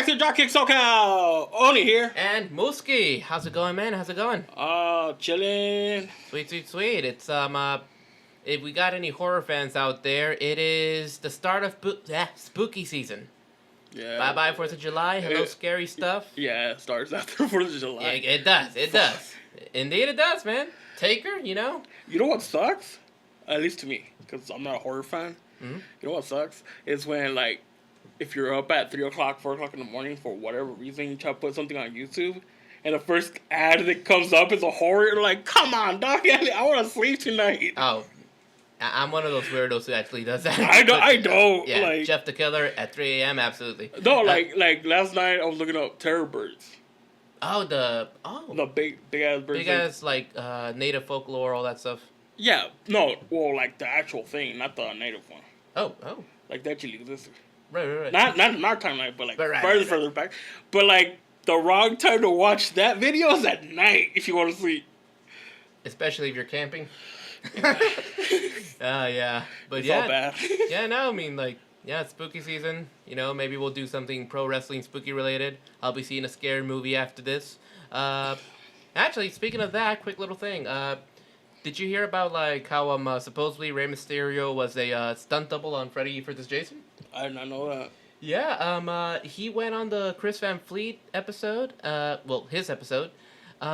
to Dropkick SoCal. Oni here. And Musgee. How's it going, man? How's it going? Chilling. Sweet. It's if we got any horror fans out there, it is the start of spooky season. Yeah. Bye 4th of July. Hello, scary stuff. Yeah, it starts after 4th of July. Yeah, it does. It does. Indeed, it does, man. Taker, you know. You know what sucks? At least to me, because I'm not a horror fan. Mm-hmm. You know what sucks? Is when, like, if you're up at 3 o'clock, 4 o'clock in the morning for whatever reason, you try to put something on YouTube, and the first ad that comes up is a horror. You're like, come on, dog. I want to sleep tonight. Oh, I'm one of those weirdos who actually does that. I don't. Yeah, like, Jeff the Killer at 3 a.m., absolutely. No, like last night I was looking up terror birds. The big ass birds. Big ass, like, native folklore, all that stuff. Yeah, no, well, like the actual thing, not the native one. Oh. Like that actually existed. Right. Not in our timeline, but like right. further back. But like the wrong time to watch that video is at night if you want to sleep. Especially if you're camping. Yeah. But it's yeah. all bad. Yeah, no, I mean, like, yeah, it's spooky season. You know, maybe we'll do something pro wrestling spooky related. I'll be seeing a scary movie after this. Actually, speaking of that, quick little thing. Did you hear about, like, how supposedly Rey Mysterio was a stunt double on Freddy vs. Jason? I did not know that. Yeah, he went on the Chris Van Fleet episode, his episode.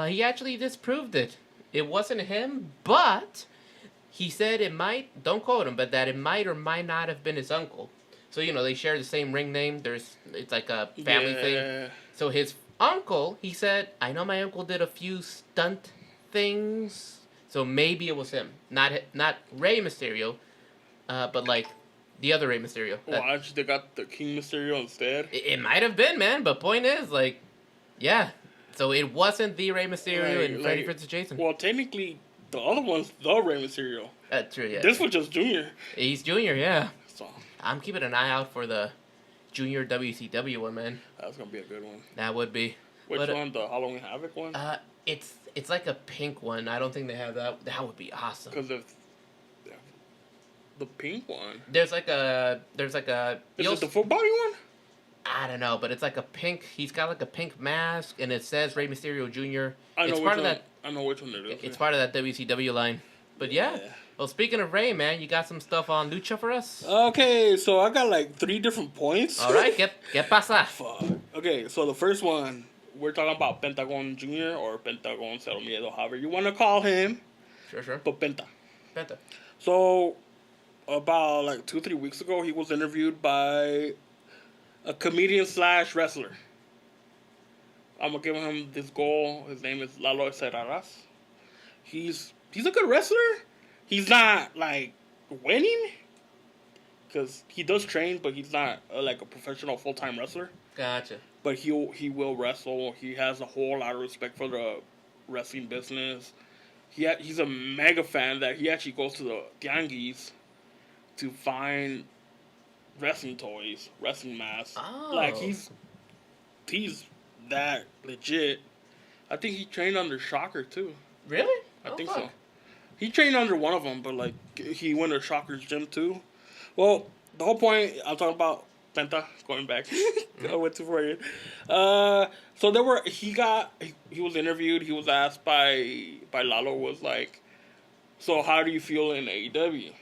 He actually disproved it. It wasn't him, but he said it might, don't quote him, but that it might or might not have been his uncle. So, you know, they share the same ring name. It's like a family thing. So his uncle, he said, I know my uncle did a few stunt things. So maybe it was him, not Rey Mysterio, but like the other Rey Mysterio. Well, actually, they got the King Mysterio instead. It might have been, man. But point is, like, yeah. So it wasn't the Rey Mysterio and Freddy vs. Jason. Well, technically, the other one's the Rey Mysterio. That's true. Yeah. This was just Junior. He's Junior, yeah. So I'm keeping an eye out for the Junior WCW one, man. That's gonna be a good one. That would be. Which one? The Halloween Havoc one? It's like a pink one. I don't think they have that. That would be awesome. Because of the pink one. There's like a. Is it the full body one? I don't know, but it's like a pink. He's got like a pink mask, and it says Rey Mysterio Jr. I know which one it is. It's part of that WCW line. But yeah. Well, speaking of Rey, man, you got some stuff on Lucha for us? Okay, so I got like 3 different points. All right, ¿qué pasa? Fuck. Okay, so the first one. We're talking about Pentagon Jr. or Pentagon Cero Miedo, however you want to call him. Sure. But Penta. So, about like 2-3 weeks ago, he was interviewed by a comedian / wrestler. I'm going to give him this goal. His name is Lalo Serraras. He's a good wrestler. He's not, like, winning. Because he does train, but he's not, like, a professional full-time wrestler. Gotcha. But he will wrestle. He has a whole lot of respect for the wrestling business. He's a mega fan that he actually goes to the tianguis to find wrestling toys, wrestling masks. Oh. Like he's that legit. I think he trained under Shocker too. Really? I think so. He trained under one of them, but like he went to Shocker's gym too. Well, the whole point I'm talking about. Penta, going back. I went too far. So he was interviewed. He was asked by Lalo, was like, so how do you feel in AEW?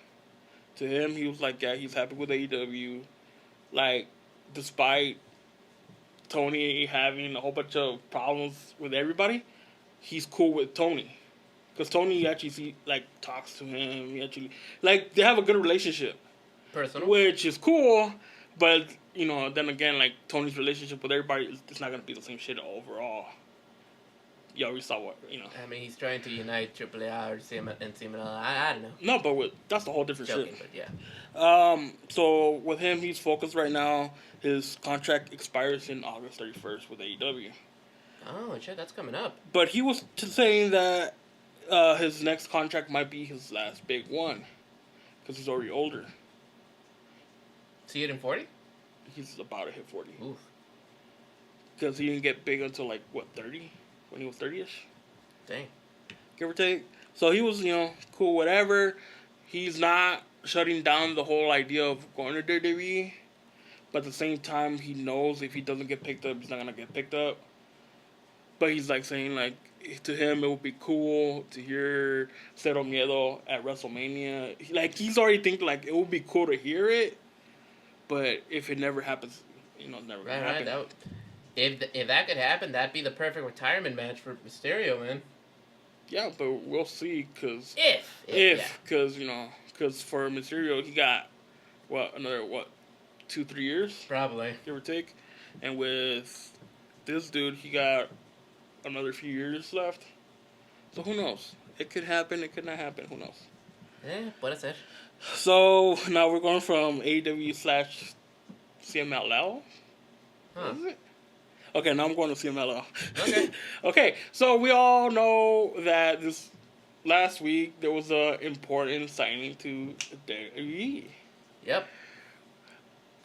To him, he was like, yeah, he's happy with AEW. Like, despite Toni having a whole bunch of problems with everybody, he's cool with Toni. Because Toni actually, talks to him. He actually, they have a good relationship. Personal. Which is cool. But, you know, then again, Toni's relationship with everybody, it's not going to be the same shit overall. You already saw what, you know. I mean, he's trying to unite AAA or CMLL. I don't know. No, but that's the whole different Joking, shit. But yeah. So, with him, he's focused right now. His contract expires in August 31st with AEW. Oh, shit, that's coming up. But he was saying that his next contract might be his last big one. Because he's already older. Is he hitting 40? He's about to hit 40. Oof. Because he didn't get big until, 30? When he was 30-ish? Dang. Give or take. So he was, cool, whatever. He's not shutting down the whole idea of going to WWE. but at the same time, he knows if he doesn't get picked up, he's not gonna get picked up. But he's like saying like to him, it would be cool to hear Cero Miedo at WrestleMania. He's already thinking like it would be cool to hear it, but if it never happens, it's never gonna happen. Right. If that could happen, that'd be the perfect retirement match for Mysterio, man. Yeah, but we'll see, because because for Mysterio, he got, another 2-3 years? Probably. Give or take. And with this dude, he got another few years left. So who knows? It could happen, it could not happen, who knows? What is it? So, now we're going from AEW/CMLL. Huh. Is it? Okay, now I'm going to CMLL. Okay. Okay, so we all know that this last week there was an important signing to WWE. Yep.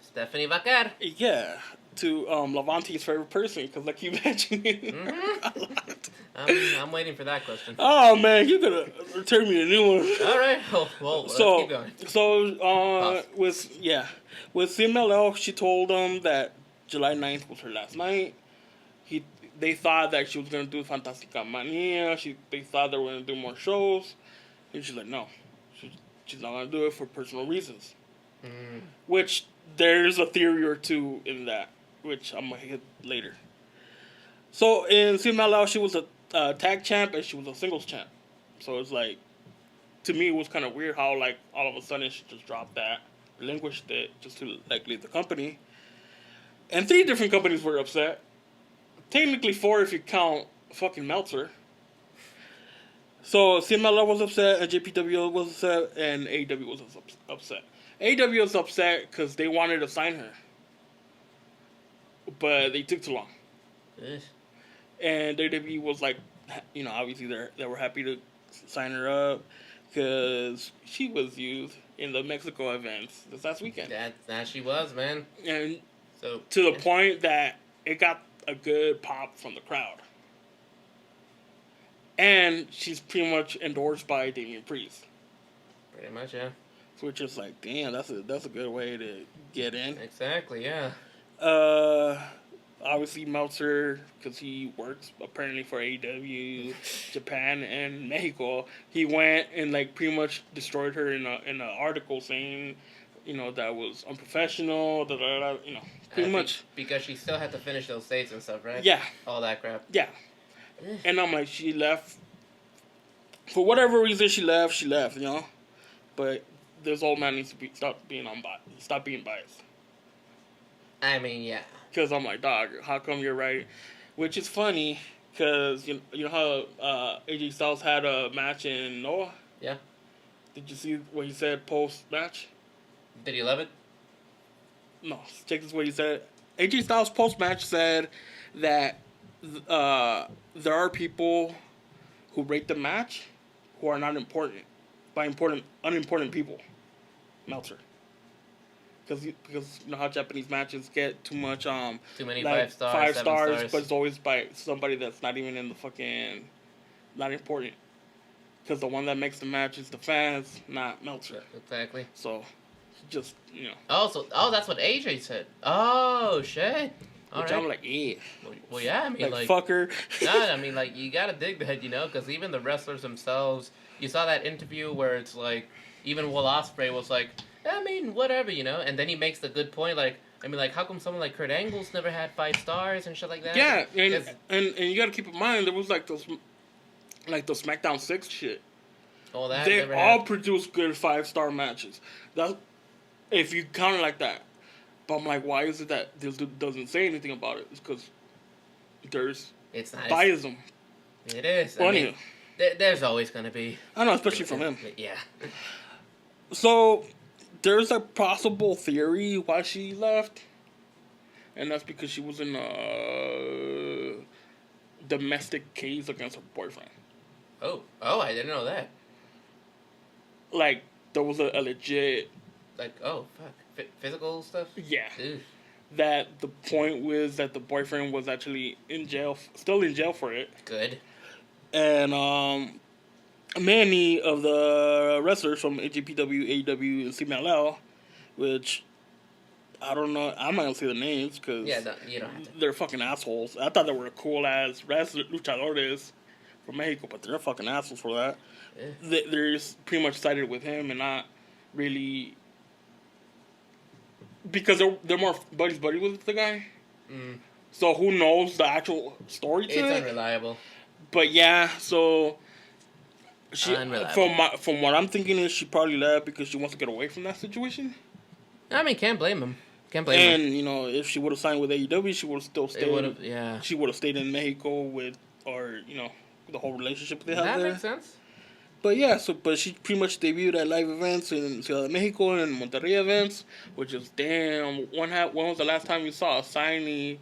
Stephanie Vaquer. Yeah, to Levante's favorite person, because I keep mentioning her a lot. I'm waiting for that question. Oh man, you could have turned me a new one. All right. Well, let's keep going. So with CMLL, she told them that July 9th was her last night. They thought that she was going to do Fantastica Mania. They thought they were going to do more shows. And she's like, no. She's not going to do it for personal reasons. Mm. Which, there's a theory or two in that, which I'm going to hit later. So, in CMLL, she was a tag champ and she was a singles champ. So, it's like, to me, it was kind of weird how, like, all of a sudden she just dropped that, relinquished it, just to, like, leave the company. And 3 different companies were upset. Technically 4 if you count fucking Meltzer. So CMLL was upset, and JPW was upset, and AEW was upset. AEW was upset because they wanted to sign her. But they took too long. Ugh. And WWE was like, obviously they were happy to sign her up because she was used in the Mexico events this last weekend. That she was, man. And so to the point that it got a good pop from the crowd. And she's pretty much endorsed by Damian Priest. Pretty much, yeah. So it's just like, damn, that's a good way to get in. Exactly, yeah. Obviously Meltzer, because he works apparently for AEW, Japan, and Mexico. He went and like pretty much destroyed her in an article saying, that was unprofessional, pretty much. Because she still had to finish those states and stuff, right? Yeah. All that crap. Yeah. And I'm like, she left. For whatever reason she left, But this old man needs to stop being biased. I mean, yeah. Because I'm like, dog, how come you're right? Which is funny, because you know how AJ Styles had a match in Noah? Yeah. Did you see what he said post-match? Did he love it? No, check this what he said. AJ Styles post-match said that there are people who rate the match who are not important. By unimportant people. Meltzer. Because you know how Japanese matches get too much too many like 5 stars, but it's always by somebody that's not even in the fucking not important. Because the one that makes the match is the fans, not Meltzer. Exactly. So just Oh, that's what AJ said. Oh shit. Which I'm like, yeah. Well, yeah, I mean, like fucker. Nah, I mean, like, you gotta dig that, because even the wrestlers themselves, you saw that interview where it's like, even Will Ospreay was like, I mean, whatever, and then he makes the good point, like, I mean, like, how come someone like Kurt Angle's never had 5 stars and shit like that? Yeah, and you gotta keep in mind, there was like those SmackDown 6 shit. All that. They all produce good 5-star matches. That's if you count it like that. But I'm like, why is it that this dude doesn't say anything about it? It's because there's biasm. It is. I mean, there's always going to be. I know, especially from him. Yeah. So, there's a possible theory why she left. And that's because she was in a domestic case against her boyfriend. Oh, I didn't know that. Like, there was a legit... Like, oh, fuck. Physical stuff? Yeah. Ew. That the point was that the boyfriend was actually still in jail for it. Good. And many of the wrestlers from AJPW, AEW, and CMLL, which I don't know. I'm not gonna say the names because Yeah, you don't have to. they're fucking assholes. I thought they were cool ass luchadores from Mexico, but they're fucking assholes for that. Yeah. They're just pretty much sided with him and not really because they're more buddy with the guy. Mm. So who knows the actual story to it? It's unreliable. But yeah, so she Unreliable. from what I'm thinking is she probably left because she wants to get away from that situation. I mean, can't blame him. Can't blame him. And you know, if she would have signed with AEW, she would have still stayed. Yeah. She would have stayed in Mexico with, or you know, the whole relationship they have there. That makes sense. But yeah, but she pretty much debuted at live events in Ciudad de Mexico and Monterrey events, which is damn. When was the last time you saw a signee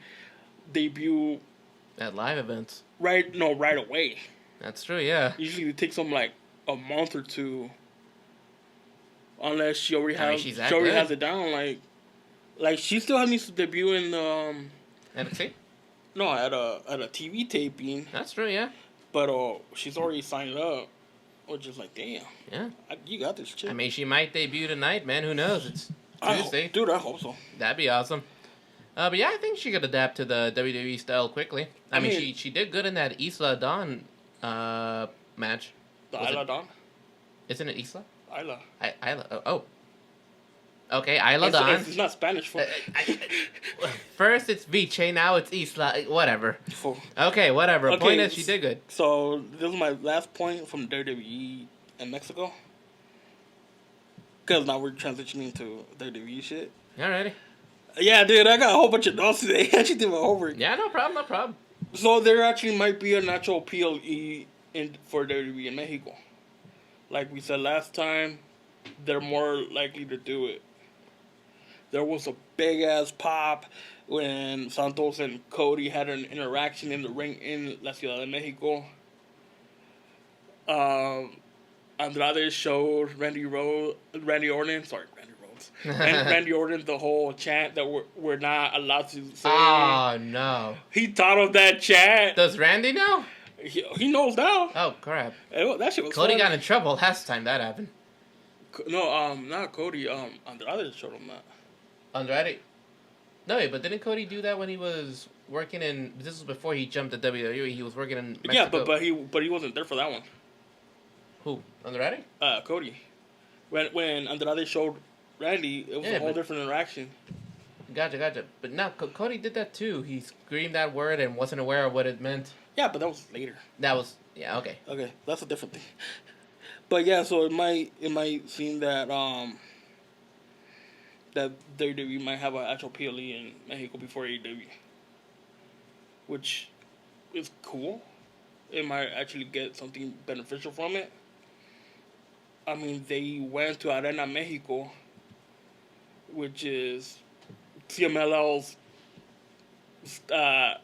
debut At live events? right away? That's true, yeah. Usually it takes them like a month or two, unless she already has it down. Like she still needs to debut in NXT? no at a TV taping. That's true, yeah. But she's already signed up, which is like damn. Yeah. You got this chick. I mean, she might debut tonight, man. Who knows? It's Tuesday. Dude, I hope so. That'd be awesome. But yeah, I think she could adapt to the WWE style quickly. I mean, she did good in that Isla Dawn match. The Isla Dawn? Isn't it Isla? Isla. Isla. Oh. Okay, Isla Dawn. It's not Spanish for. First it's Viche, now it's Isla. Whatever. For. Okay, whatever. Okay, Point is, she did good. So this is my last point from WWE in Mexico. Because now we're transitioning to WWE shit. Alrighty. Yeah, dude, I got a whole bunch of notes today. I actually did my homework. Yeah, no problem. So there actually might be an actual PLE for WWE in Mexico. Like we said last time, they're more likely to do it. There was a big ass pop when Santos and Cody had an interaction in the ring in La Ciudad de Mexico. Andrade showed Randy Orton the whole chant that we're not allowed to say. Oh, no. He thought of that chant. Does Randy know? He knows now. Oh, crap. That shit was Cody funny. got in trouble last time that happened. No, not Cody. Andrade showed him that. Andrade? No, wait, but didn't Cody do that when he was working in... This was before he jumped to WWE. He was working in Mexico. Yeah, but he wasn't there for that one. Who? Andrade? Cody. When Andrade showed Randy, it was a whole different interaction. Gotcha. But no, Cody did that too. He screamed that word and wasn't aware of what it meant. Yeah, but that was later. Yeah, okay. Okay, that's a different thing. But yeah, so it might seem that that WWE might have an actual PLE in Mexico before AEW, which is cool. It might actually get something beneficial from it. I mean, they went to Arena Mexico, which is CMLL's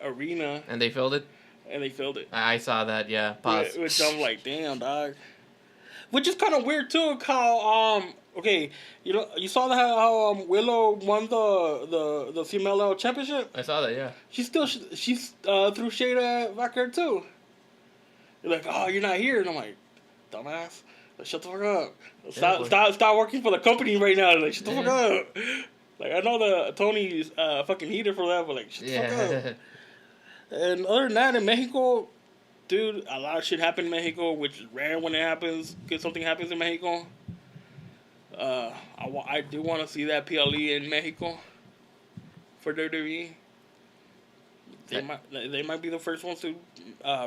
arena. And they filled it? And they filled it. I saw that, yeah. Pause. Which I'm like, damn, dog. Which is kind of weird, too, how, okay, you saw how Willow won the CMLL championship? I saw that, yeah. She threw shade at Vaquer, too. You're like, oh, you're not here. And I'm like, dumbass. Like, shut the fuck up. Stop working for the company right now. Like, shut the fuck up. Like, I know the Tony's fucking heated for that, but like, shut the fuck up. And other than that, in Mexico, dude, a lot of shit happened in Mexico, which is rare when it happens. Good something happens in Mexico. I do want to see that PLE in Mexico for WWE. They might be the first ones to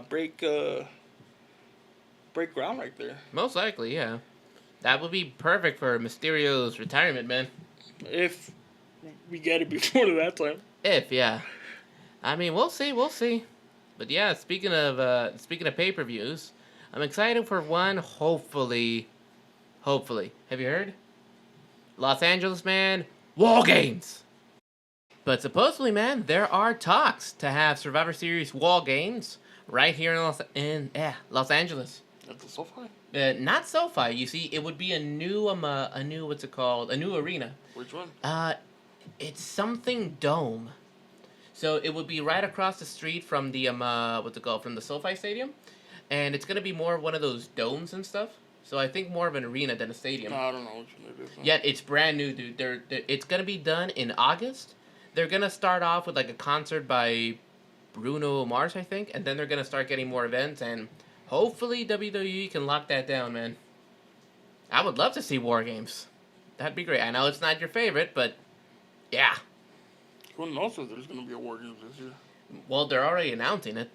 break ground right there. Most likely, yeah. That would be perfect for Mysterio's retirement, man. If we get it before that time. Yeah. I mean, we'll see. But yeah, speaking of pay-per-views, I'm excited for one. Hopefully. Have you heard? Los Angeles, man, Wargames. But supposedly, man, there are talks to have Survivor Series Wargames right here in Los Angeles. That's a SoFi? Not SoFi. You see, it would be a new what's it called? A new arena. Which one? It's something Dome. So it would be right across the street from the from the SoFi Stadium, and it's gonna be more one of those domes and stuff. So I think more of an arena than a stadium. No, I don't know which one it is. Yet it's brand new, dude. It's gonna be done in August. They're gonna start off with like a concert by Bruno Mars, I think, and then they're gonna start getting more events, and hopefully WWE can lock that down, man. I would love to see Wargames. That'd be great. I know it's not your favorite, but yeah. Who knows if there's gonna be a Wargames this year? Well, they're already announcing it.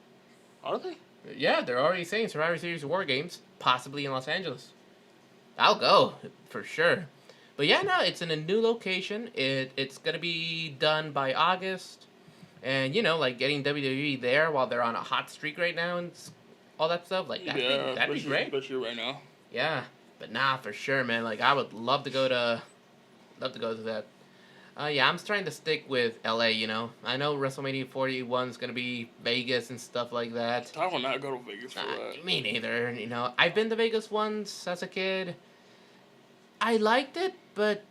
Are they? Yeah, they're already saying Survivor Series Wargames, possibly in Los Angeles. I'll go, for sure. But yeah, no, it's in a new location. It's going to be done by August. And, you know, like getting WWE there while they're on a hot streak right now and all that stuff. Like, that'd be great. Especially right now. Yeah, but nah, for sure, man. Like, I would love to go to that. Yeah, I'm trying to stick with LA, you know. I know WrestleMania 41 is going to be Vegas and stuff like that. I will not go to Vegas for that. Me neither, you know. I've been to Vegas once as a kid. I liked it, but...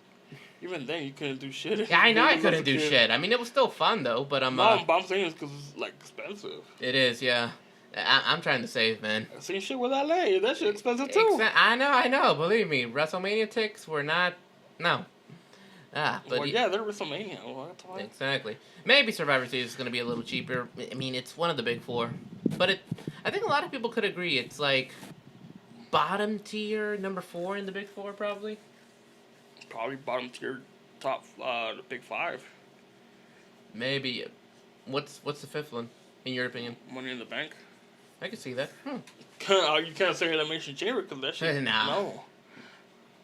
Even then, you couldn't do shit. Yeah, I know I couldn't do shit. I mean, it was still fun, though, but I'm... No, but I'm saying it's because it's, like, expensive. It is, yeah. I'm trying to save, man. Same shit with LA. That shit expensive, too. I know. Believe me. WrestleMania tickets were not... No. But well, yeah, they're WrestleMania. Exactly. Maybe Survivor Series is going to be a little cheaper. I mean, it's one of the big four. But I think a lot of people could agree it's like bottom tier, number 4 in the big four, probably. Probably bottom tier, top, the big 5. Maybe. What's the 5th one, in your opinion? Money in the Bank. I can see that. You can't say Elimination Chamber because that shit. No.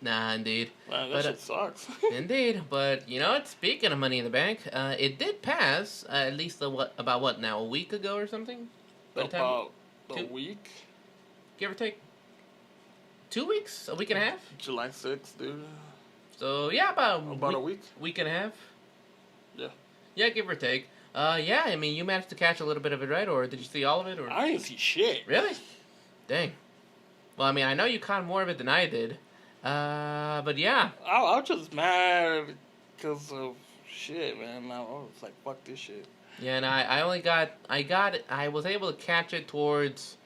Nah, indeed. Man, that shit sucks. Indeed, but you know what? Speaking of Money in the Bank, it did pass at least a week ago or something. About a week, give or take. 2 weeks, a week and a half. July 6th, dude. So yeah, about a week and a half. Yeah. Yeah, give or take. Yeah, I mean, you managed to catch a little bit of it, right? Or did you see all of it? Or I didn't see shit. Really? Dang. Well, I mean, I know you caught more of it than I did. But yeah. I was just mad because of shit, man. I was like, fuck this shit. Yeah, and I was able to catch it towards,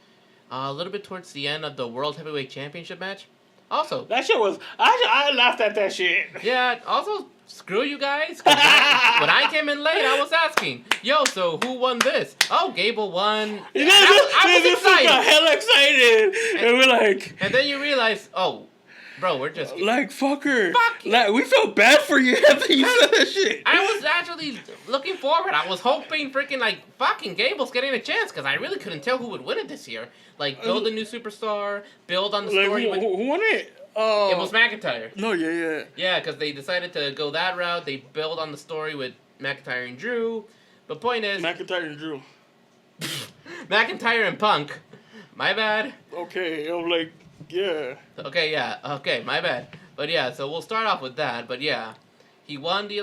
a little bit towards the end of the World Heavyweight Championship match. Also. That shit was, I laughed at that shit. Yeah, also, screw you guys. When I came in late, I was asking, yo, so who won this? Oh, Gable won. I was excited. Got hella excited. And we're like. And then you realize, oh. Bro, we're just... Like, fucker. Fuck you. Like, we felt bad for you after you said that shit. I was actually looking forward. I was hoping freaking, like, fucking Gable's getting a chance, because I really couldn't tell who would win it this year. Like, build a new superstar, build on the story. Who won it? It was McIntyre. No, yeah. Yeah, because they decided to go that route. They build on the story with McIntyre and Drew. But point is... McIntyre and Drew. McIntyre and Punk. My bad. Okay, I'm like... Yeah. Okay, yeah. Okay, my bad. But yeah, so we'll start off with that. But yeah, he won the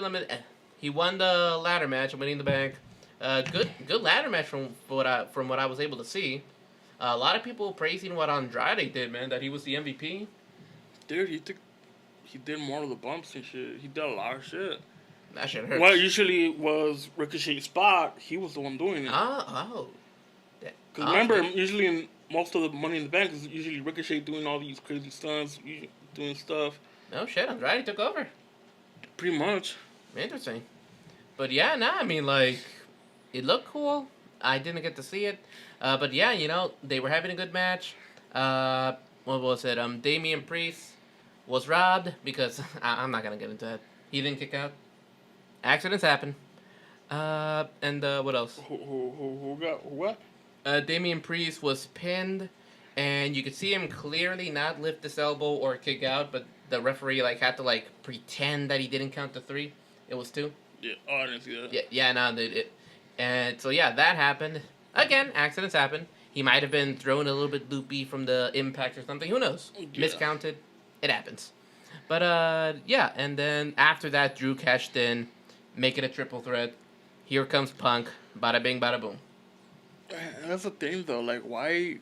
ladder match, Winning the Bank. Good ladder match from what I was able to see. A lot of people praising what Andrade did, man. That he was the MVP. Dude, he did more of the bumps and shit. He did a lot of shit. That shit hurts. What usually was Ricochet's spot, he was the one doing it. Oh. Because remember, usually in most of the Money in the Bank is usually Ricochet doing all these crazy stunts, doing stuff. No shit, Andrade took over. Pretty much. Interesting. But yeah, I mean, like, it looked cool. I didn't get to see it. But yeah, you know, they were having a good match. What was it? Damian Priest was robbed because, I'm not going to get into that. He didn't kick out. Accidents happen. And what else? Who got what? Damian Priest was pinned, and you could see him clearly not lift his elbow or kick out, but the referee had to pretend that he didn't count to 3. It was 2. Yeah, I didn't see that. Yeah, no, and so yeah, that happened. Again, accidents happen. He might have been thrown a little bit loopy from the impact or something. Who knows? Yeah. Miscounted. It happens. But yeah, and then after that, Drew cashed in, make it a triple threat. Here comes Punk. Bada bing, bada boom. That's the thing, though. Why...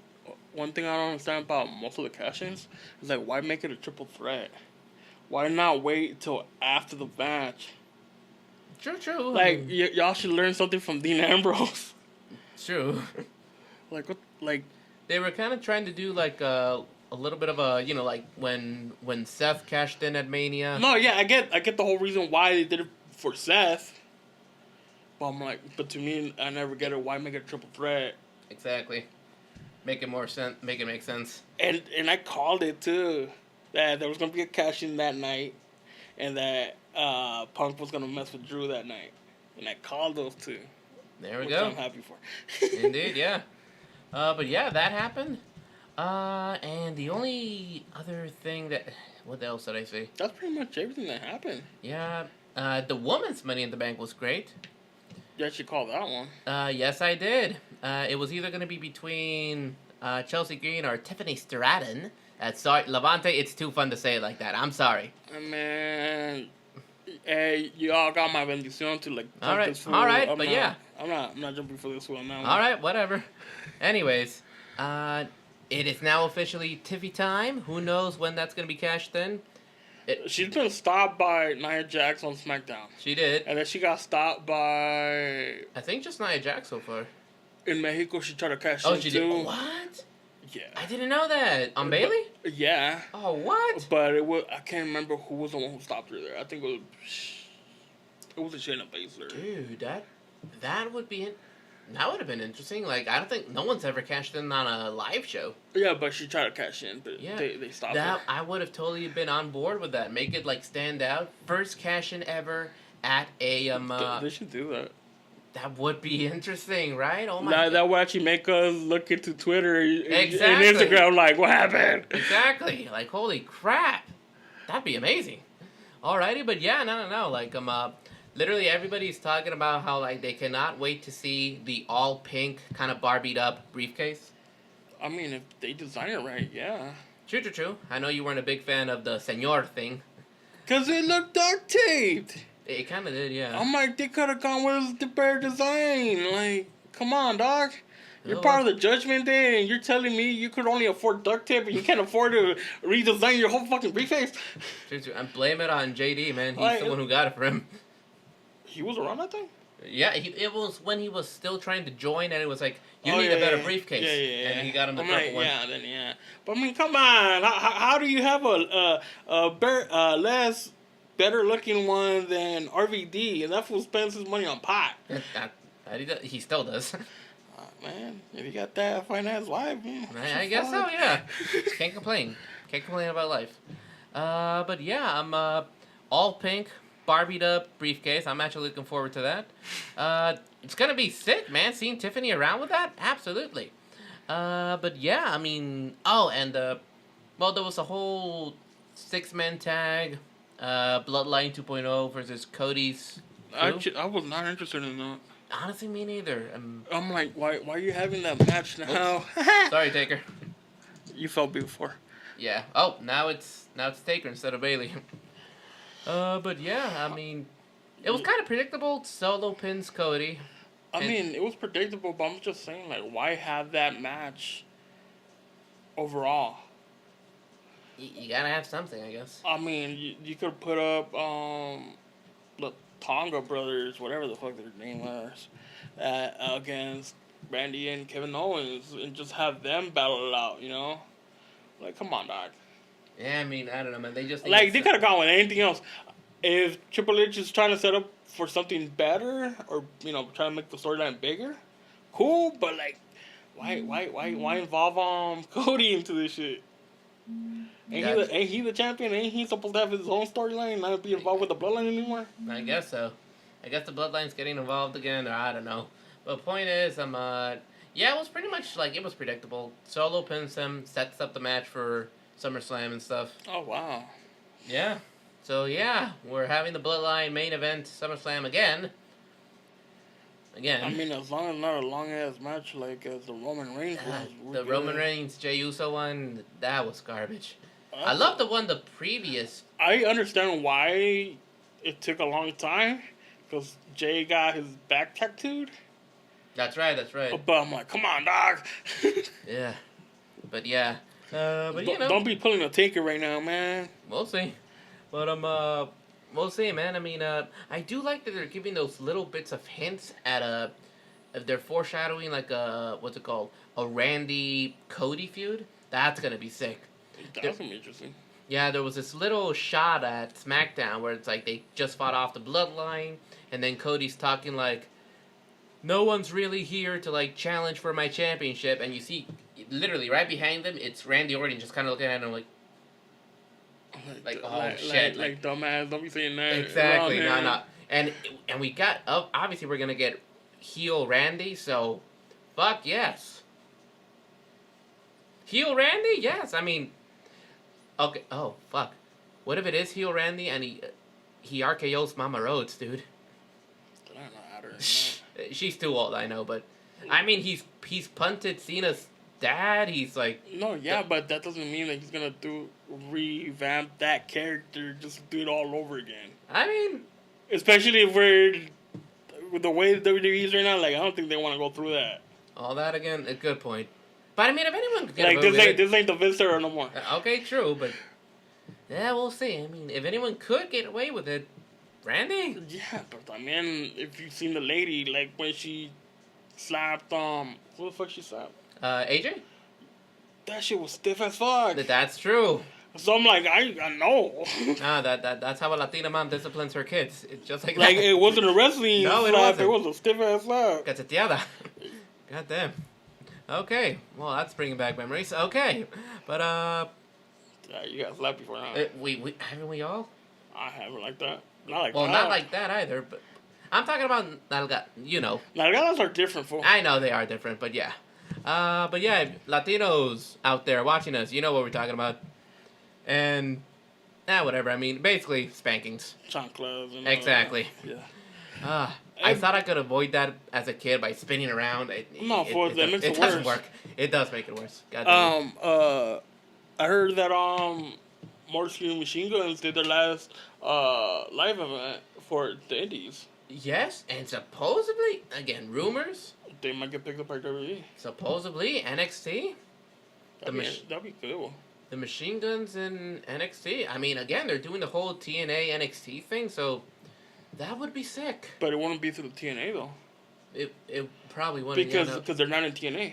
One thing I don't understand about most of the cash-ins is, why make it a triple threat? Why not wait till after the match? True. Y'all should learn something from Dean Ambrose. True. What? They were kind of trying to do, a little bit of a, like when Seth cashed in at Mania. No, yeah, I get the whole reason why they did it for Seth. But I'm like, but to me, I never get it. Why make a triple threat? Exactly. Make it more sense. Make it make sense. And I called it too, that there was gonna be a cash in that night, and that Punk was gonna mess with Drew that night, and I called those two. There we which go. I'm happy for. Indeed, yeah. But yeah, that happened. And the only other thing that, what else did I say? That's pretty much everything that happened. Yeah. The women's Money in the Bank was great. You actually called that one. Yes, I did. It was either going to be between Chelsea Green or Tiffany Stratton. Sorry, Levante, it's too fun to say it like that. I'm sorry. Man, hey, you all got my bendición to like. All right, this fool. yeah. I'm not jumping for this one now. All right, whatever. Anyways, it is now officially Tiffy time. Who knows when that's going to be cashed in? She's been stopped by Nia Jax on SmackDown. She did. And then she got stopped by... I think just Nia Jax so far. In Mexico, she tried to cash in she too. did? What? Yeah. I didn't know that. On Bailey? Yeah. Oh, what? But I can't remember who was the one who stopped her there. I think it was a Shayna Baszler. Dude, that would be... That would have been interesting. Like, I don't think no one's ever cashed in on a live show. Yeah, but she tried to cash in, but they stopped her. I would have totally been on board with that. Make it, like, stand out. First cash-in ever at a... They should do that. That would be interesting, right? Oh, my God. That would actually make us look into Twitter exactly. and Instagram like, what happened? Exactly. Like, holy crap. That'd be amazing. Alrighty, but yeah, no. Like, literally everybody's talking about how, like, they cannot wait to see the all-pink, kind of Barbied up briefcase. I mean, if they design it right, yeah. True. I know you weren't a big fan of the Senor thing. Because it looked duct-taped. It kind of did, yeah. I'm like, they could have gone with the better design. Like, come on, dog. You're part of the Judgment Day, and you're telling me you could only afford duct tape and you can't afford to redesign your whole fucking briefcase? True. And blame it on JD, man. He's the one who got it for him. He was around that thing? Yeah, it was when he was still trying to join, and it was like, you need a better briefcase. Yeah. And he got him the purple one. Yeah. But I mean, come on. How do you have a less better looking one than RVD? And that fool spends his money on pot. He still does. Man, if you got that finance life, man. I guess so, yeah. Can't complain. Can't complain about life. But yeah, I'm all pink, Barbied up briefcase. I'm actually looking forward to that. It's gonna be sick, man. Seeing Tiffany around with that, absolutely. But yeah, I mean, and there was a whole 6-man tag, Bloodline 2.0 versus Cody's. I was not interested in that. Honestly, me neither. I'm like, why are you having that match now? Sorry, Taker. You felt before. Yeah. Oh, now it's Taker instead of Bailey. But yeah, I mean, it was kind of predictable. Solo pins Cody. I mean, it was predictable, but I'm just saying, like, why have that match overall? You gotta have something, I guess. I mean, you could put up the Tonga brothers, whatever the fuck their name was, against Randy and Kevin Owens, and just have them battle it out, you know? Like, come on, dog. Yeah, I mean, I don't know, man. They just... Like, they could have gone with anything else. If Triple H is trying to set up for something better, or, you know, trying to make the storyline bigger, cool, but, like, why involve Cody into this shit? Ain't he the champion? Ain't he supposed to have his own storyline and not be involved with the Bloodline anymore? I guess so. I guess the Bloodline's getting involved again, or I don't know. But the point is, it was pretty much, like, it was predictable. Solo pins him, sets up the match for SummerSlam and stuff. Oh, wow. Yeah. So, yeah, we're having the Bloodline main event SummerSlam again. I mean, as long as not a long-ass match like as the Roman Reigns was. The Roman Reigns, Jey Uso one, that was garbage. I love the one the previous. I understand why it took a long time, because Jey got his back tattooed. That's right. But I'm like, come on, dog. Yeah. But yeah. But you know. Don't be pulling a Taker right now, man. We'll see. But we'll see, man. I mean, I do like that they're giving those little bits of hints at if they're foreshadowing like what's it called? A Randy Cody feud. That's gonna be sick. That's gonna be interesting. Yeah, there was this little shot at SmackDown where it's like they just fought off the bloodline, and then Cody's talking like, no one's really here to like challenge for my championship, and you see literally right behind them, it's Randy Orton just kind of looking at him like oh shit, like dumbass, don't be saying that. Exactly, no, and we got obviously we're gonna get heel Randy, so fuck yes, heel Randy, yes. I mean, okay, oh fuck, what if it is heel Randy and he RKO's Mama Rhodes, dude? I don't know how to. She's too old, I know, but I mean he's punted Cena's dad. He's like but that doesn't mean that he's gonna revamp that character, just do it all over again. I mean, especially if we're with the way WWE is right now, like I don't think they want to go through that. All that again, a good point. But I mean, if anyone could get like this ain't the Vince era no more. Okay, true, but yeah, we'll see. I mean, if anyone could get away with it, Randy. Yeah, but I mean, if you've seen the lady, like when she slapped who the fuck she slapped? AJ? That shit was stiff as fuck. That's true. So I'm like, I know. That's how a Latina mom disciplines her kids. It's just like that. It wasn't a wrestling no, slap. It wasn't. It was a stiff ass slap. Cacheteada. God damn. Okay, well that's bringing back memories. Okay, but yeah, you got slapped before, huh? We haven't we all? I haven't like that. Not like well, that. not like that either. But I'm talking about nalga. You know. Nalgadas are different, fool. I know they are different, but yeah. But yeah, Latinos out there watching us, you know what we're talking about. And, whatever. I mean, basically, spankings. Chanclas. And exactly. Yeah. I thought I could avoid that as a kid by spinning around. It doesn't work. It does make it worse. God damn. I heard that Musgee Machine Guns did their last live event for the Indies. Yes, and supposedly, again, rumors. They might get picked up by WWE. Supposedly, NXT. That'd be cool. The Machine Guns in NXT. I mean, again, they're doing the whole TNA NXT thing, so that would be sick. But it wouldn't be through the TNA, though. It probably wouldn't. Because they're not in TNA.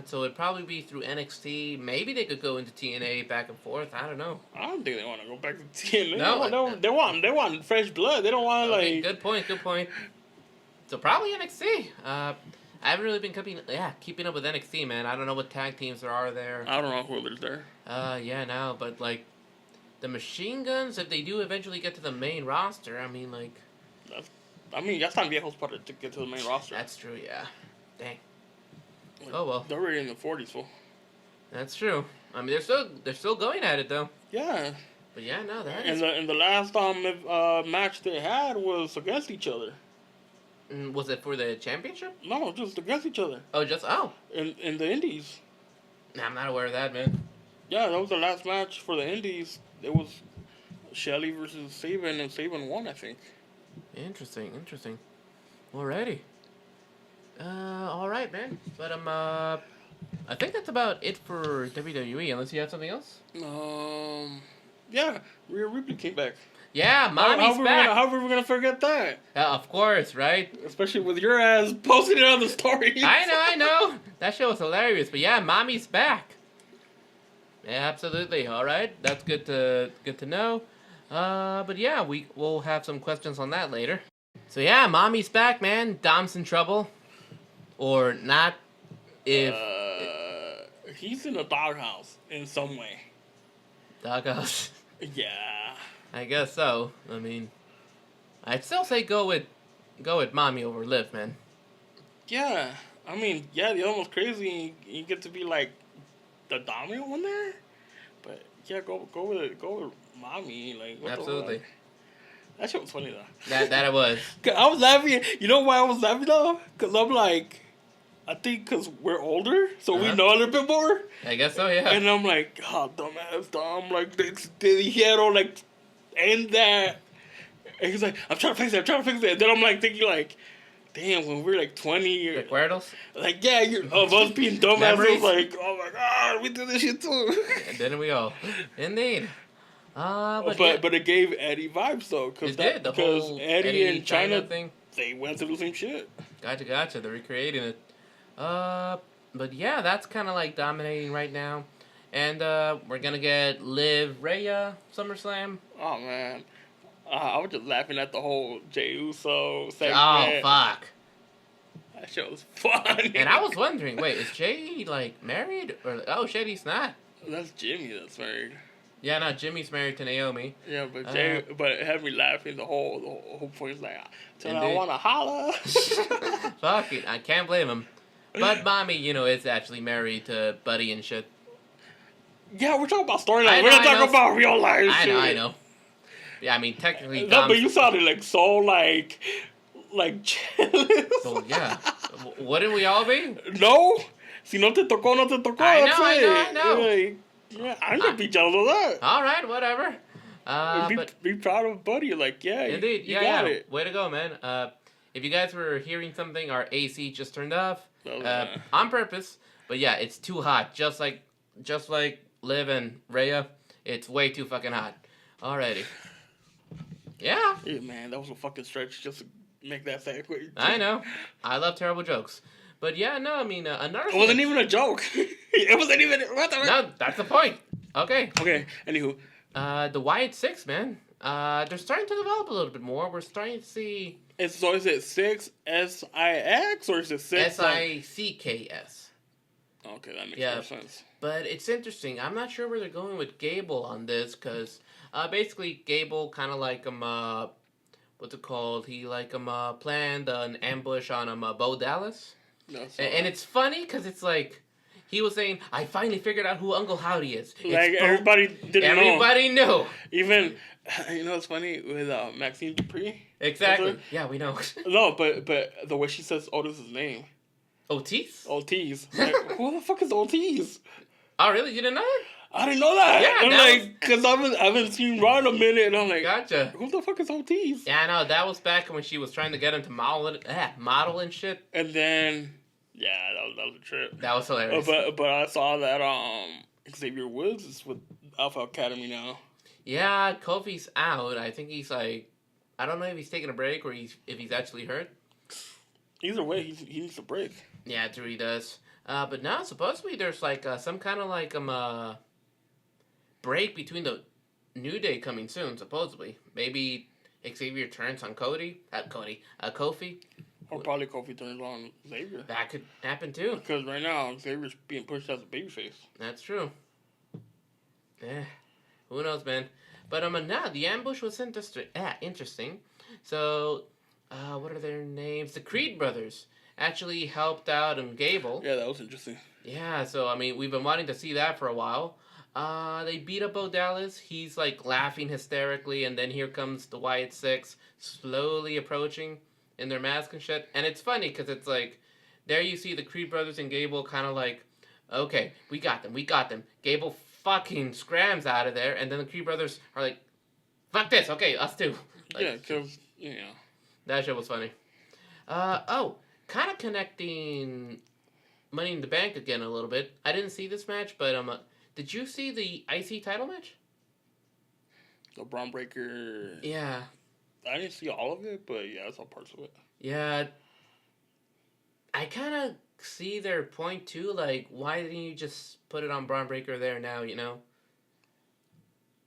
So it'd probably be through NXT. Maybe they could go into TNA back and forth. I don't know. I don't think they want to go back to TNA. No, they want fresh blood. They don't want like. Good point. So probably NXT. I haven't really been keeping up with NXT, man. I don't know what tag teams there are there. I don't know who there's there. But like the Machine Guns, if they do eventually get to the main roster, I mean, like. Ya están viejos para to get to the main roster. That's true, yeah. Dang. Like, oh well. They're already in the 40s, fool. That's true. I mean, they're still going at it though. Yeah. But yeah, no, that is. And the last match they had was against each other. Was it for the championship? No, just against each other. In the Indies. Nah, I'm not aware of that, man. Yeah, that was the last match for the Indies. It was Shelley versus Sabin, and Sabin won, I think. Interesting. Alrighty. All right, man. But I think that's about it for WWE. Unless you have something else. Yeah, Rhea Ripley came back. Yeah, Mami's back. How were we gonna forget that? Of course, right? Especially with your ass posting it on the story. I know. That show was hilarious. But yeah, Mami's back. Yeah, absolutely. All right, that's good to know. But yeah, we'll have some questions on that later. So yeah, Mami's back, man. Dom's in trouble, or not? If he's in a doghouse in some way. Doghouse. Yeah. I guess so. I mean, I'd still say go with Mami over Liv, man. Yeah. I mean, yeah, the almost crazy. You get to be like the dominant one there, but yeah, go with Mami. Like what absolutely. That shit was funny though. That it was. I was laughing. You know why I was laughing though? Cause I'm like, I think because we're older, so we know a little bit more. I guess so, yeah. And I'm like, oh, dumbass Dom, like they dijeron like end that. And he's like, I'm trying to fix it. And then I'm like thinking like, damn, when we're like 20 or Recuerdos? like, yeah, of us being dumbasses, like, oh my god, we do this shit too. And didn't we all? Indeed. But it gave Eddie vibes though, because Eddie and China thing, they went through the same shit. Gotcha. They're recreating it. But yeah, that's kind of like dominating right now. And we're gonna get Liv Rhea SummerSlam. Oh man, I was just laughing at the whole Jey Uso segment. Oh fuck! That shit was funny. And I was wondering, wait, is Jey like married or oh shit, he's not. That's Jimmy that's married. Yeah, no, Jimmy's married to Naomi. Yeah, but but it had me laughing the whole point. Like, And I want to holla. Fuck it, I can't blame him. But Mami, is actually married to Buddy and shit. Yeah, we're talking about storyline. We're not talking about real life. I know. Yeah, I mean, technically. No, but you sounded like so like jealous. Well, yeah. Wouldn't we all be? No. Si no te tocó, no te tocó. I know. Like, yeah, I'm gonna be jealous of that. All right, whatever. Be proud of Buddy. Like, yeah, indeed, you got it. Way to go, man. If you guys were hearing something, our AC just turned off on purpose. But yeah, it's too hot. Just like Liv and Rhea, it's way too fucking hot. Alrighty. Yeah. Yeah, man, that was a fucking stretch just to make that segue. I know. I love terrible jokes. But yeah, no, I mean, another It wasn't even a joke. It wasn't even... No, that's the point. Okay. Okay, anywho. The Wyatt 6, man. They're starting to develop a little bit more. We're starting to see... So is it 6 SIX or is it 6... SICKS. Okay, that makes more sense. But it's interesting. I'm not sure where they're going with Gable on this, because basically Gable kind of like what's it called? He planned an ambush on Bo Dallas. And it's funny because it's like, he was saying, I finally figured out who Uncle Howdy is. Everybody didn't know. Everybody knew. Even, it's funny with Maxine Dupree. Exactly. Yeah, we know. No, but the way she says Otis's name. Otis? Otis. Like, who the fuck is Otis? Oh, really? You didn't know that? I didn't know that. Yeah, I'm like, because I haven't seen Raw in a minute, and I'm like, gotcha. Who the fuck is Otis? Yeah, I know. That was back when she was trying to get him to model and shit. And then, yeah, that was a trip. That was hilarious. But I saw that Xavier Woods is with Alpha Academy now. Yeah, Kofi's out. I think he's like, I don't know if he's taking a break or if he's actually hurt. Either way, he needs a break. Yeah, true, he does. But now supposedly there's like some kind of break between the New Day coming soon. Supposedly, maybe Xavier turns on Kofi. Or probably Kofi turns on Xavier. That could happen too. Because right now Xavier's being pushed as a babyface. That's true. Yeah, who knows, man? But now the ambush was interesting. So, what are their names? The Creed brothers actually helped out Gable. Yeah, that was interesting. Yeah, so I mean, we've been wanting to see that for a while. They beat up Bo Dallas. He's like laughing hysterically, and then here comes the Wyatt 6 slowly approaching in their mask and shit. And it's funny because it's like, there you see the Creed brothers and Gable kind of like, okay, we got them. Gable fucking scrams out of there, and then the Creed brothers are like, fuck this, okay, us too. Like, yeah, because, that shit was funny. Kind of connecting Money in the Bank again a little bit. I didn't see this match, but did you see the IC title match? The Bron Breakker. Yeah. I didn't see all of it, but yeah, I saw parts of it. Yeah. I kind of see their point too. Like, why didn't you just put it on Bron Breakker there now,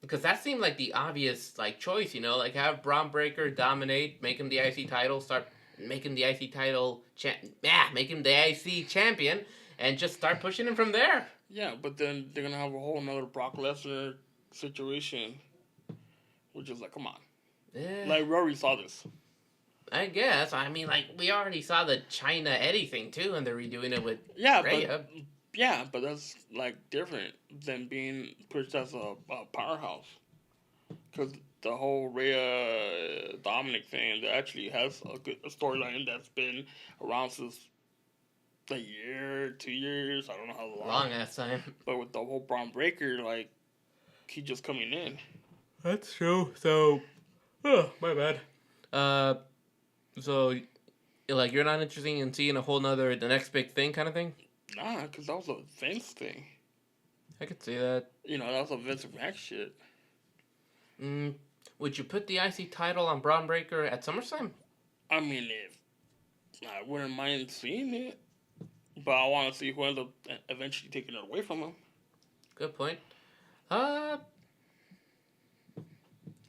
Because that seemed like the obvious choice, like have Bron Breakker dominate, make him the IC title, start making the IC title make him the IC champion, and just start pushing him from there. Yeah, but then they're gonna have a whole another Brock Lesnar situation, which is like, come on. Yeah. Like, we already saw this. I guess. I mean, we already saw the China Eddie thing too, and they're redoing it with Rhea. But that's different than being pushed as a powerhouse. Because the whole Rhea Dominic thing that actually has a good storyline that's been around since a year, 2 years, I don't know how long. Long ass time. But with the whole Bron Breakker, he just coming in. That's true. So, my bad. So, you're not interested in seeing the next big thing kind of thing? Nah, because that was a Vince thing. I could see that. That was a Vince McMahon shit. Would you put the IC title on Bron Breakker at SummerSlam? I mean, I wouldn't mind seeing it, but I want to see who ends up eventually taking it away from him. Good point.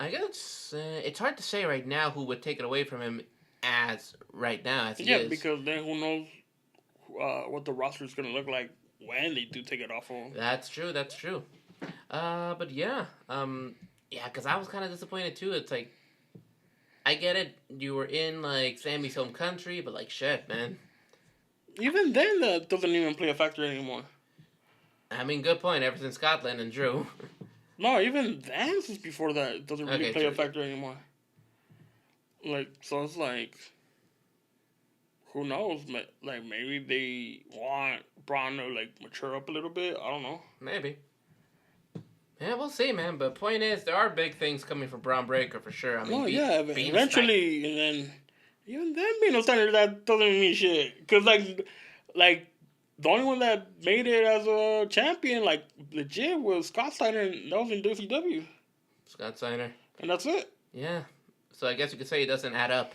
I guess it's hard to say right now who would take it away from him as right now as he is. Because then who knows what the roster is going to look like when they do take it off of him. That's true. But yeah. Because I was kind of disappointed too. It's like, I get it. You were in like Sammy's home country, but like shit, man. Even then, that doesn't even play a factor anymore. I mean, good point. Ever since Scotland and Drew. No, even then, since before that, it doesn't really play a factor anymore. Like, so it's like, who knows? Like, maybe they want Bron to, like, mature up a little bit. I don't know. Maybe. Yeah, we'll see, man. But point is, there are big things coming for Bron Breakker for sure. I mean, eventually, and then, even then being a standard, that doesn't mean shit. Because, like, the only one that made it as a champion, like, legit, was Scott Steiner, and that was in WCW. Scott Steiner. And that's it. Yeah. So I guess you could say it doesn't add up.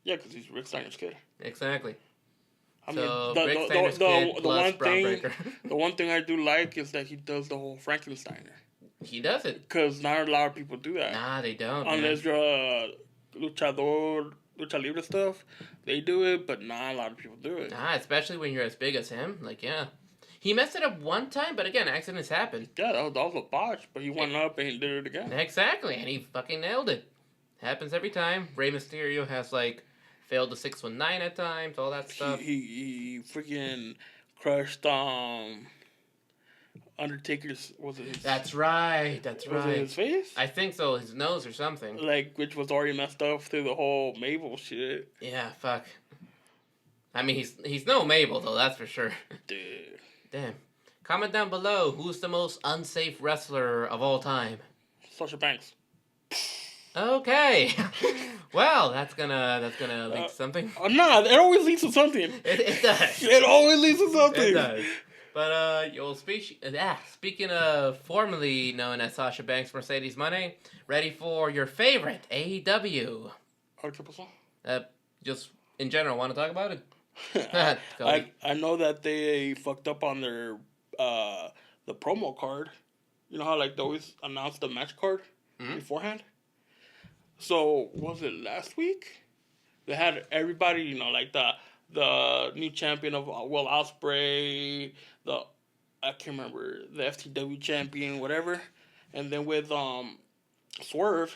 Yeah, because he's Rick Steiner's kid. Exactly. I mean, the one thing I do like is that he does the whole Frankensteiner. He does it. Because not a lot of people do that. Nah, they don't. Unless you're a lucha libre stuff, they do it, but not a lot of people do it. Nah, especially when you're as big as him. Like, yeah. He messed it up one time, but again, accidents happen. Yeah, that was a botch, but he went up and he did it again. Exactly, and he fucking nailed it. Happens every time. Rey Mysterio has, like, failed the 619 at times, all that stuff. He freaking crushed, Undertaker's, was it his... That's right. Was it his face? I think so, his nose or something. Like, which was already messed up through the whole Mabel shit. Yeah, fuck. I mean, he's no Mabel, though, that's for sure. Dude. Damn. Comment down below, who's the most unsafe wrestler of all time? Sasha Banks. Okay. Well, that's gonna lead to something. Nah, it always leads to something. It does. It always leads to something. It does. But, speaking of formerly known as Sasha Banks, Mercedes Moné, ready for your favorite AEW? Just in general, want to talk about it? I know that they fucked up on their the promo card. You know how like they always announce the match card beforehand? So, was it last week? They had everybody, you know, like the new champion of Will Ospreay, I can't remember, the FTW champion, whatever. And then with Swerve,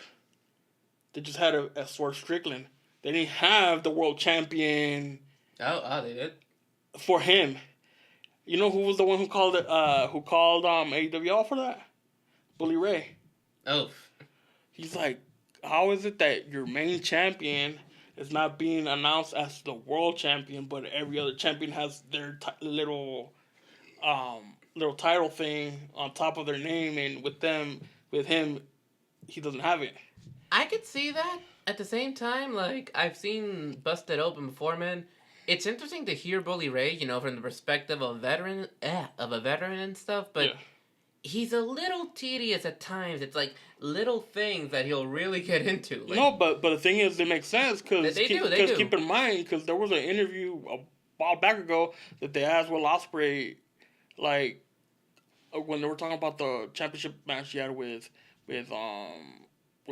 they just had a Swerve Strickland. They didn't have the world champion. Oh, they did? For him. You know who was the one who called AEW off for that? Bully Ray. Oh. He's like, how is it that your main champion is not being announced as the world champion, but every other champion has their little title thing on top of their name, and with him, he doesn't have it. I could see that. At the same time, like, I've seen Busted Open before, man. It's interesting to hear Bully Ray, you know, from the perspective of a veteran and stuff, but he's a little tedious at times. It's like little things that he'll really get into. Like, no, but the thing is, they make sense because they do. Keep in mind, because there was an interview a while back ago that they asked Will Ospreay, like, when they were talking about the championship match he had with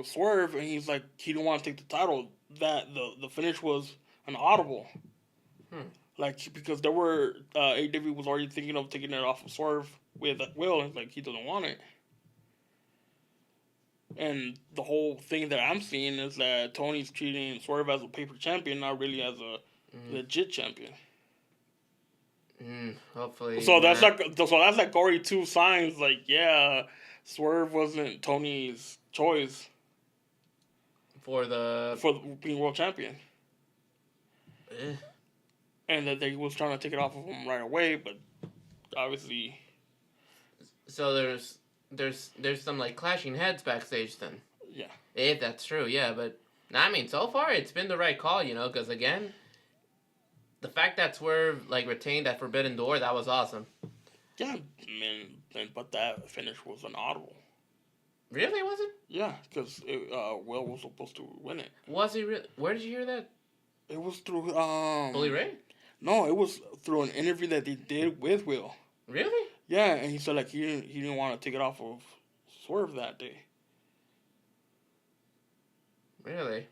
Swerve, and he's like, he didn't want to take the title. That the finish was an audible. Like, because there were AEW was already thinking of taking it off of Swerve with Will, and like he doesn't want it. And the whole thing that I'm seeing is that Tony's treating Swerve as a paper champion, not really as a legit champion. Hopefully. So that's like already two signs. Like, yeah, Swerve wasn't Tony's choice for being world champion. And that they was trying to take it off of him right away, but obviously. So there's some like clashing heads backstage then. Yeah. If that's true, yeah, but I mean, so far it's been the right call, you know, because again, the fact that Swerve like retained that forbidden door, that was awesome. Yeah, man, but that finish was an audible. Really, was it? Yeah, because Will was supposed to win it. Was he really? Where did you hear that? It was through Bully Ray? No, it was through an interview that they did with Will. Really? Yeah, and he said like he didn't want to take it off of Swerve that day. Really?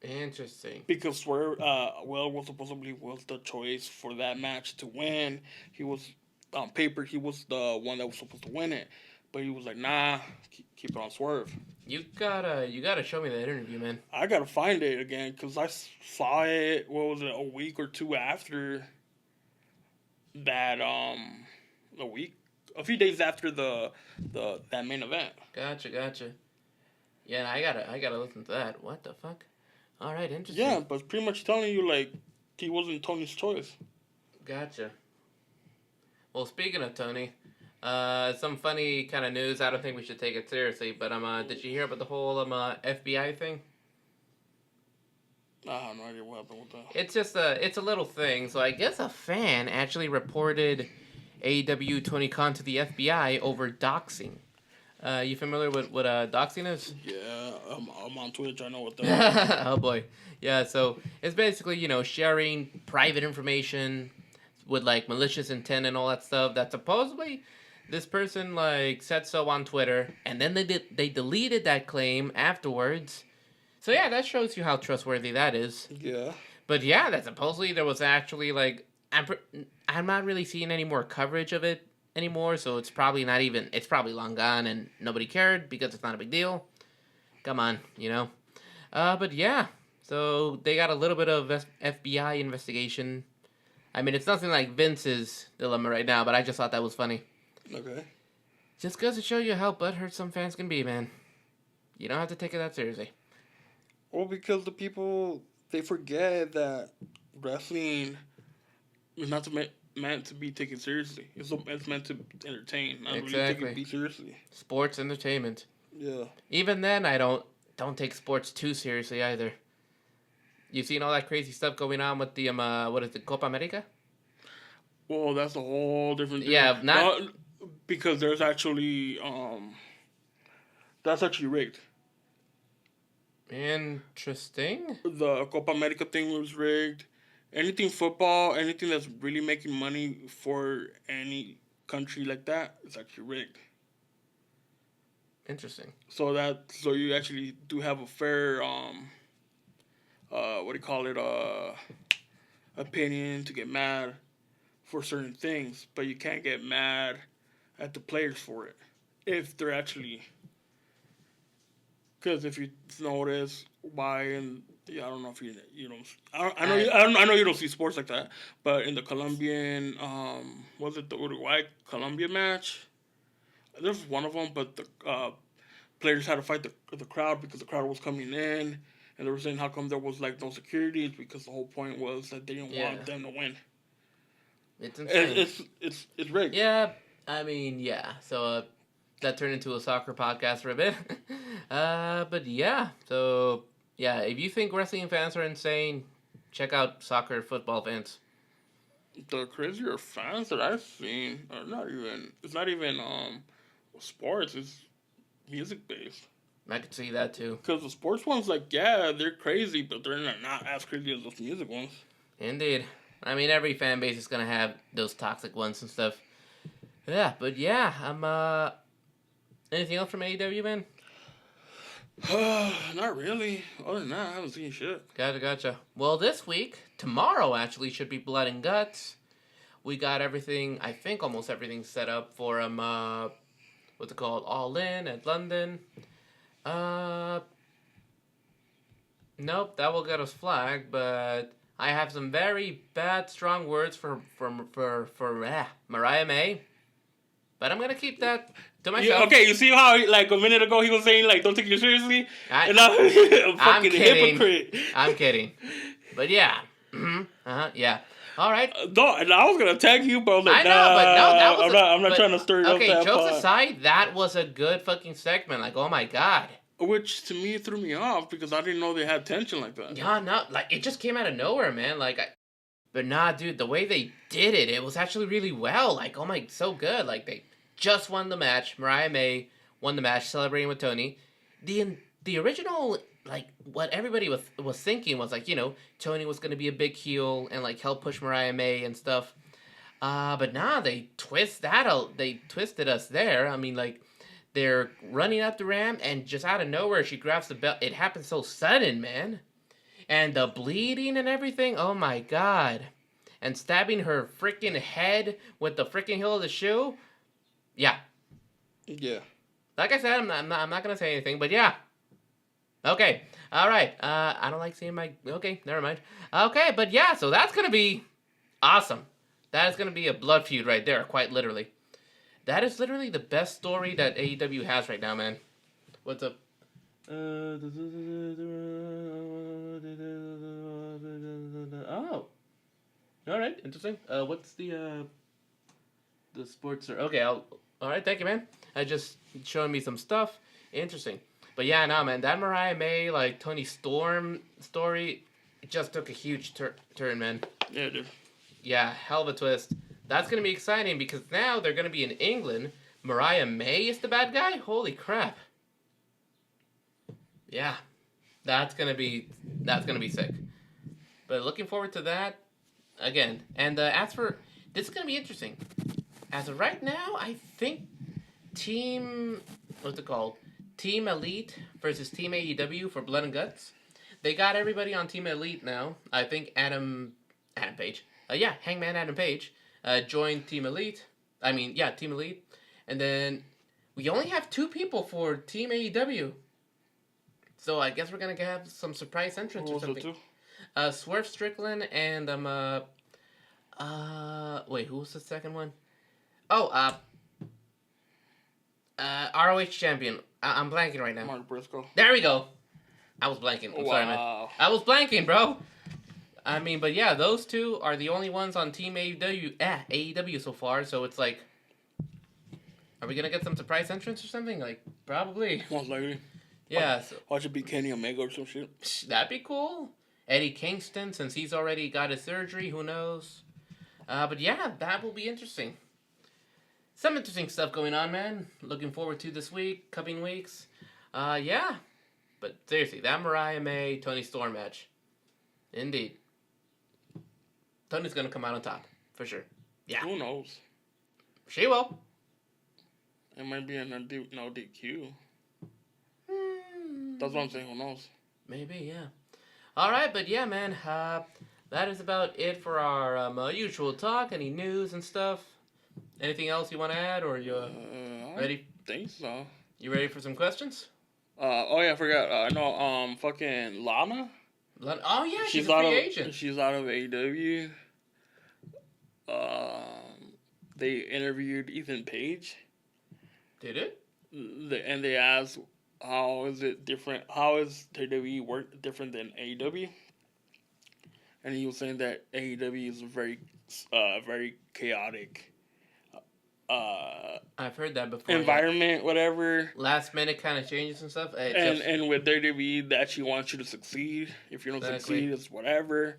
Interesting. Because Swerve, Will was supposedly was the choice for that match to win. He was on paper. He was the one that was supposed to win it, but he was like, nah, keep it on Swerve. You gotta show me that interview, man. I gotta find it again because I saw it. What was it? A week or two after that. A few days after that main event. Gotcha. Yeah, I gotta listen to that. What the fuck? All right, interesting. Yeah, but pretty much telling you like he wasn't Tony's choice. Gotcha. Well, speaking of Tony, some funny kind of news. I don't think we should take it seriously, but did you hear about the whole FBI thing? I have no idea what happened with that. It's just it's a little thing. So I guess a fan actually reported AEW Tony Khan to the FBI over doxing. You familiar with what doxing is? Yeah, I'm on Twitch. I know what that is. Oh boy, yeah. So it's basically sharing private information with like malicious intent and all that stuff. That supposedly this person like said so on Twitter, and then they deleted that claim afterwards. So yeah, that shows you how trustworthy that is. Yeah. But yeah, that supposedly there was actually like I'm not really seeing any more coverage of it anymore, so it's probably long gone and nobody cared because it's not a big deal. Come on, But yeah, so they got a little bit of FBI investigation. I mean, it's nothing like Vince's dilemma right now, but I just thought that was funny. Okay. Just goes to show you how butthurt some fans can be, man. You don't have to take it that seriously. Well, because the people, they forget that wrestling is not meant to be taken seriously. It's meant to entertain, not really take it seriously. Sports entertainment. Yeah. Even then, I don't take sports too seriously either. You seen all that crazy stuff going on with the what is it, Copa America? Well, that's a whole different thing. Yeah, because there's actually that's actually rigged. Interesting. The Copa America thing was rigged. Anything football, anything that's really making money for any country like that, it's actually rigged. Interesting. So you actually do have a fair what do you call it, opinion to get mad for certain things, but you can't get mad at the players for it if they're actually, because if you notice why, and yeah, I don't know if you don't, I know you don't see sports like that, but in the Colombian was it the Uruguay Colombia match? There's one of them, but the players had to fight the crowd because the crowd was coming in. And they were saying how come there was like no security, because the whole point was that they didn't want them to win. It's insane. It's rigged. Yeah, I mean, yeah. So that turned into a soccer podcast for a bit. But yeah, so yeah, if you think wrestling fans are insane, check out soccer football fans. The crazier fans that I've seen are it's not even sports, it's music based. I could see that too. Because the sports ones, like, yeah, they're crazy, but they're not as crazy as those music ones. Indeed. I mean, every fan base is gonna have those toxic ones and stuff. Yeah, but yeah, anything else from AEW, man? Not really. Other than that, I haven't seen shit. Gotcha. Well, this week, tomorrow actually should be Blood and Guts. We got everything, I think almost everything set up for what's it called? All In at London. Nope, that will get us flagged, but I have some very bad, strong words for Mariah May. But I'm gonna keep that to myself. Okay, you see how like a minute ago he was saying like don't take you seriously? I'm fucking kidding. Hypocrite. I'm kidding. But yeah. Yeah. All right. No, I was gonna tag you, but I was like, I know, but no, that was I'm not trying to stir it up. Okay, jokes aside, that was a good fucking segment. Like, oh my god. Which to me threw me off because I didn't know they had tension like that. Yeah, no, like it just came out of nowhere, man. Like, but nah, dude, the way they did it, it was actually really well. Like, oh my, so good. Like they just won the match. Mariah May won the match, celebrating with Toni. The original, like, what everybody was thinking was like, Toni was gonna be a big heel and like help push Mariah May and stuff. But nah, they twisted us there. I mean, like, they're running up the ramp, and just out of nowhere, she grabs the belt. It happened so sudden, man. And the bleeding and everything, oh my god. And stabbing her freaking head with the freaking heel of the shoe. Yeah. Yeah. Like I said, I'm not gonna say anything, but yeah. Okay. All right. I don't like seeing my. Okay, never mind. Okay, but yeah, so that's gonna be awesome. That is gonna be a blood feud right there, quite literally. That is literally the best story that AEW has right now, man. What's up? Oh. All right, interesting. What's the sports? Okay, all right, thank you, man. I just showing me some stuff. Interesting. But yeah, no, man, that Mariah May, like, Toni Storm story, it just took a huge turn, man. Yeah, dude. Yeah, hell of a twist. That's going to be exciting because now they're going to be in England. Mariah May is the bad guy? Holy crap. Yeah, that's going to be sick. But looking forward to that again. And as for, this is going to be interesting. As of right now, I think what's it called? Team Elite versus Team AEW for Blood and Guts. They got everybody on Team Elite now. I think Adam Page. Hangman Adam Page joined Team Elite. Team Elite. And then we only have 2 people for Team AEW. So I guess we're going to have some surprise entrance or something. Swerve Strickland and wait, who was the second one? Oh, ROH champion. I'm blanking right now. Mark Briscoe. There we go. I was blanking. I'm sorry, man. I was blanking, bro. I mean, but yeah, those 2 are the only ones on Team AEW so far. So it's like, are we gonna get some surprise entrance or something? Like, probably. Most likely. Yeah. Watch it be Kenny Omega or some shit. That'd be cool. Eddie Kingston, since he's already got his surgery, who knows? But yeah, that will be interesting. Some interesting stuff going on, man. Looking forward to this week, coming weeks. Yeah. But seriously, that Mariah May, Toni Storm match. Indeed. Tony's going to come out on top, for sure. Yeah. Who knows? She will. It might be no DQ. That's what I'm saying. Who knows? Maybe, yeah. All right, but yeah, man. That is about it for our usual talk. Any news and stuff? Anything else you want to add, or you ready? I think so. You ready for some questions? Oh yeah, I forgot. I know. Fucking Lana. Oh yeah, she's a free agent. She's out of AEW. They interviewed Ethan Page. Did it? And they asked, "How is it different? How is WWE work different than AEW?" And he was saying that AEW is very chaotic. I've heard that before. Environment, whatever. Last minute kind of changes and stuff. And with WWE, they actually want you to succeed. If you don't succeed, it's whatever.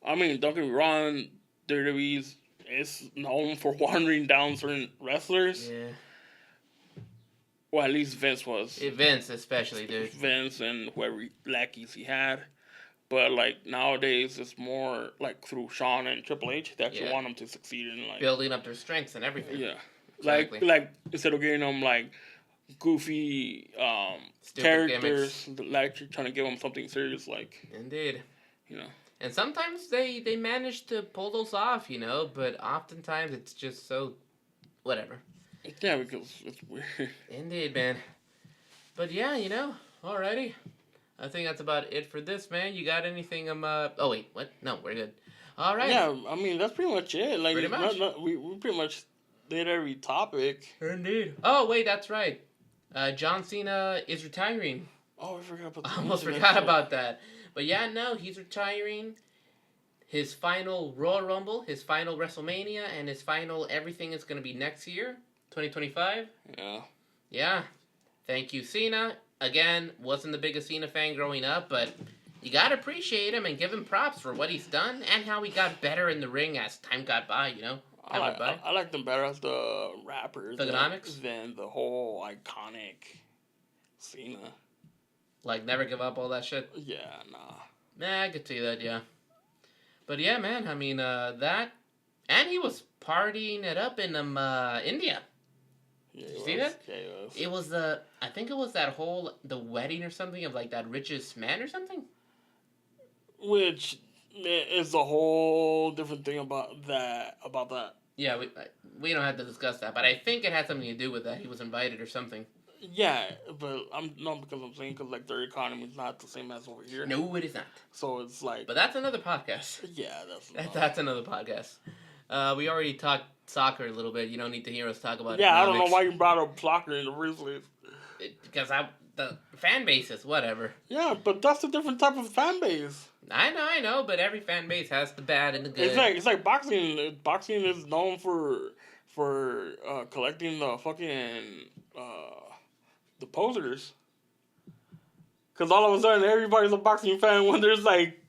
I mean, don't get me wrong. WWE is known for watering down certain wrestlers. Yeah. Well, at least Vince was. Vince, especially, dude. Vince and whoever lackeys he had. But, like, nowadays, it's more, like, through Shawn and Triple H. They actually want them to succeed in, like... building up their strengths and everything. Yeah. Exactly. Like, instead of getting them, like, goofy characters, like, you're trying to give them something serious, like... Indeed. You know. And sometimes they manage to pull those off, you know, but oftentimes it's just so... whatever. Yeah, because it's weird. Indeed, man. But, yeah, you know, alrighty. I think that's about it for this, man. You got anything? Oh wait, what? No, we're good. All right. Yeah, I mean that's pretty much it. Like, pretty much. We pretty much did every topic. Indeed. Oh wait, that's right. John Cena is retiring. Oh, I forgot about that. I almost forgot about that. But yeah, no, he's retiring. His final Royal Rumble, his final WrestleMania, and his final everything is going to be next year, 2025. Yeah. Yeah. Thank you, Cena. Again, wasn't the biggest Cena fan growing up, but you gotta appreciate him and give him props for what he's done and how he got better in the ring as time got by, you know? I like them better as the rappers than the whole iconic Cena. Like, never give up, all that shit? Yeah, nah. Nah, I could see that, yeah. But yeah, man, I mean, that And he was partying it up in India. Yeah, Did you see that? Yeah, it was. It was I think it was the wedding or something of like that richest man or something. Which is a whole different thing about that. Yeah, we don't have to discuss that, but I think it had something to do with that. He was invited or something. Yeah, but I'm not because I'm saying because like their economy is not the same as over here. No, it is not. So it's like. But that's another podcast. Yeah, that's another podcast. We already talked soccer a little bit. You don't need to hear us talk about. Yeah, economics. I don't know why you brought up soccer in the first place. Because the fan bases, whatever. Yeah, but that's a different type of fan base. I know, but every fan base has the bad and the good. It's like boxing. Boxing is known for collecting the fucking the posers. Because all of a sudden everybody's a boxing fan when there's like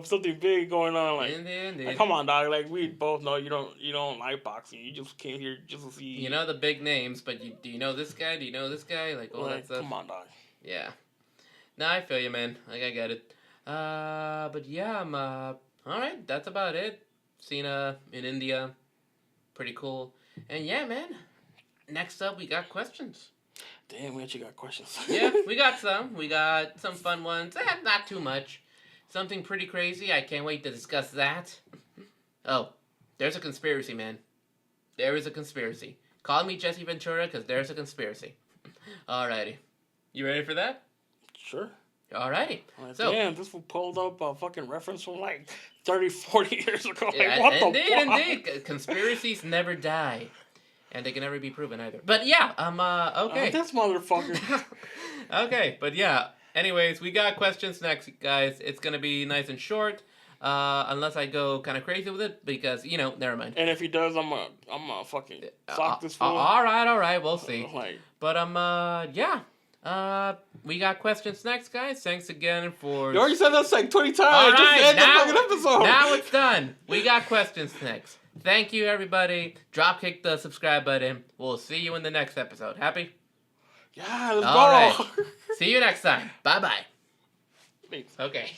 something big going on. Like come on, dog. Like we both know you don't like boxing. You just came here just to see. You know the big names, but do you know this guy? Do you know this guy? Like all that stuff. Come on, dog. Yeah. No, I feel you, man. Like I get it. But yeah, I'm all right. That's about it. Cena in India, pretty cool. And yeah, man. Next up, we got questions. Damn, we actually got questions. Yeah, we got some. We got some fun ones. Not too much. Something pretty crazy. I can't wait to discuss that. Oh, there's a conspiracy, man. There is a conspiracy. Call me Jesse Ventura, because there's a conspiracy. Alrighty. You ready for that? Sure. Alrighty. So, damn, this one pulled up a fucking reference from like 30, 40 years ago. Like, yeah, what the fuck? Indeed. Conspiracies never die. And they can never be proven either. But yeah, okay. This motherfucker. Okay, but yeah. Anyways, we got questions next, guys. It's going to be nice and short. Unless I go kind of crazy with it, because, never mind. And if he does, I'm gonna fucking sock this fool. All right, we'll see. But, yeah. We got questions next, guys. Thanks again for... You already said that like 20 times. All right, just end the fucking episode. Now it's done. We got questions next. Thank you, everybody. Dropkick the subscribe button. We'll see you in the next episode. Happy? Yeah, let's All go. right. See you next time. Bye-bye. Thanks. Okay.